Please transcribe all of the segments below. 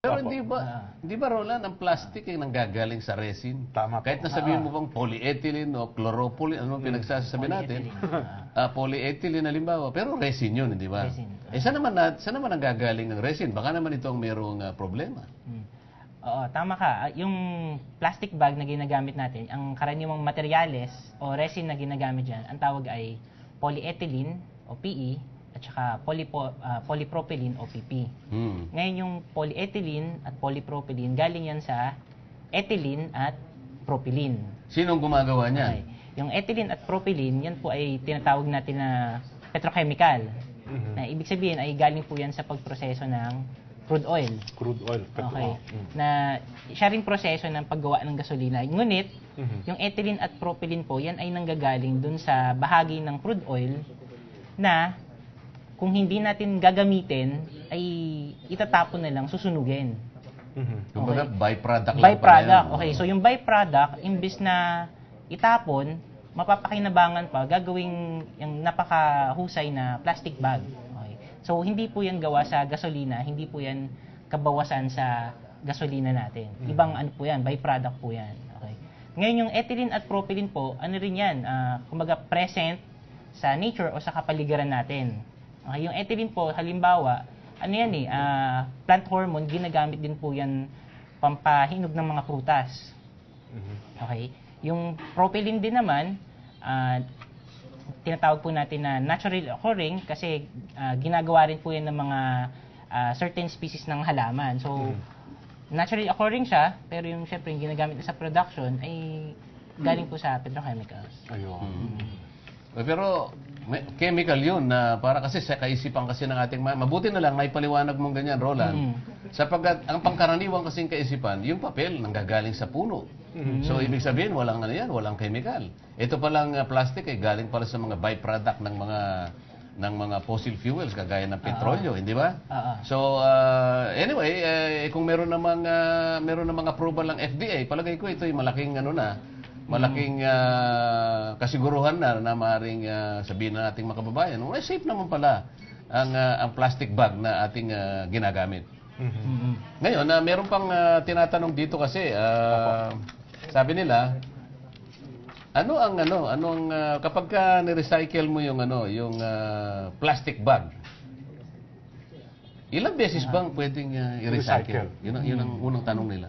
Pero Opo. hindi ba Roland, ang plastic ay nanggagaling sa resin? Tama po. Kahit nasabihin mo bang polyethylene o chloropolene, ano pinagsasabi natin? Polyethylene halimbawa, pero resin yun, hindi ba? Resin. Saan naman nanggagaling ang resin? Baka naman ito ang mayroong problema. Oo, tama ka. Yung plastic bag na ginagamit natin, ang karaniwang materyales o resin na ginagamit dyan, ang tawag ay polyethylene o PE at saka polypropylene o PP. Ngayon yung polyethylene at polypropylene, galing yan sa ethylene at propylene. Sinong gumagawa niyan? Okay. Yung ethylene at propylene, yan po ay tinatawag natin na petrochemical. Na ibig sabihin ay galing po yan sa pagproseso ng crude oil. Crude oil. Okay. Na siya rin proseso ng paggawa ng gasolina. Ngunit, yung ethylene at propylene po, yan ay nanggagaling dun sa bahagi ng crude oil na kung hindi natin gagamitin, ay itatapon na lang, susunugin. Kumbaga, byproduct lang Byproduct. pala yan. Okay, so yung byproduct, imbis na itapon, mapapakinabangan pa, gagawing yung napakahusay na plastic bag. Okay. So, hindi po yan gawa sa gasolina, hindi po yan kabawasan sa gasolina natin. Ibang ano po yan, byproduct po yan. Okay. Ngayon, yung ethylene at propylene po, ano rin yan, kumbaga present sa nature o sa kapaligiran natin. Okay, yung ethylene po, halimbawa, ano yan plant hormone, ginagamit din po yan pampahinog ng mga prutas. Okay? Yung propylene din naman, tinatawag po natin na naturally occurring kasi ginagawa rin po yan ng mga certain species ng halaman. So, naturally occurring siya, pero yung syempre yung ginagamit sa production ay galing po sa petrochemicals. Ayun. Pero chemical yun na para kasi sa kaisipan kasi ng ating mabuti na lang naipaliwanag mong ganyan, Roland. Sapagkat ang pangkaraniwang kasing kaisipan, yung papel nanggagaling sa puno. So ibig sabihin walang walang chemical. Ito palang plastic ay galing para sa mga byproduct ng mga fossil fuels kagaya ng petrolyo, hindi ba? So anyway, kung meron namang approval ng FDA, palagay ko ito ay malaking kasiguruhan na maaaring sabihin ng ating mga kababayan, safe naman pala ang plastic bag na ating ginagamit. Ngayon, meron pang tinatanong dito kasi, sabi nila, kapag ni-recycle mo yung plastic bag, ilang beses bang pwedeng i-recycle? Yun ang unang tanong nila.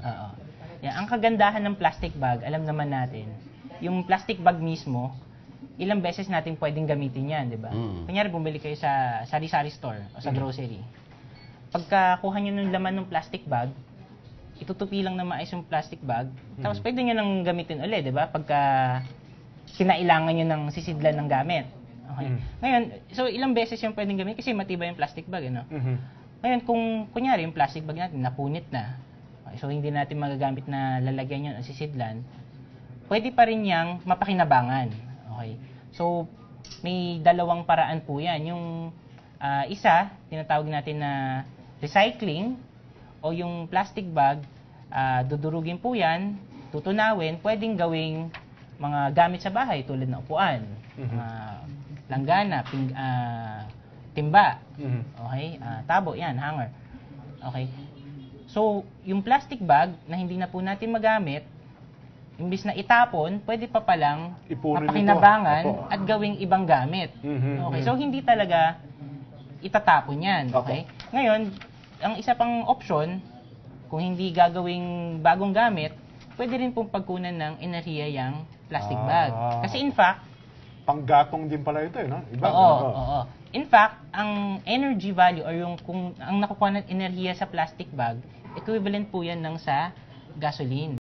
Yeah, ang kagandahan ng plastic bag, alam naman natin, yung plastic bag mismo, ilang beses natin pwedeng gamitin yan, di ba? Kunyari, bumili kayo sa sari-sari store o sa grocery. Pagkakuha nyo ng laman ng plastic bag, itutupi lang na maayos yung plastic bag, tapos pwede nyo nang gamitin ulit, di ba? Pagka kinailangan nyo ng sisidlan ng gamit. Okay. Ngayon, so ilang beses yung pwedeng gamitin kasi matibay yung plastic bag, no? Ngayon, kung kunyari yung plastic bag natin, napunit na, so hindi natin magagamit na lalagyan yun o sisidlan, pwede pa rin niyang mapakinabangan. Okay? So, may dalawang paraan po yan. Yung isa, tinatawag natin na recycling, o yung plastic bag, dudurugin po yan, tutunawin, pwedeng gawing mga gamit sa bahay tulad ng upuan, langgana, timba, okay? Tabo, yan, hanger. Okay? So, yung plastic bag na hindi na po natin magamit, imbis na itapon, pwede pa palang mapakinabangan at gawing ibang gamit. Okay, so hindi talaga itatapon yan. Okay? Ngayon, ang isa pang option, kung hindi gagawing bagong gamit, pwede rin pong pagkunan ng enerhiya yung plastic bag. Kasi in fact, panggatong din pala ito, no? Oo. In fact, ang energy value or ang nakukuha ng enerhiya sa plastic bag, equivalent po yan ng sa gasoline.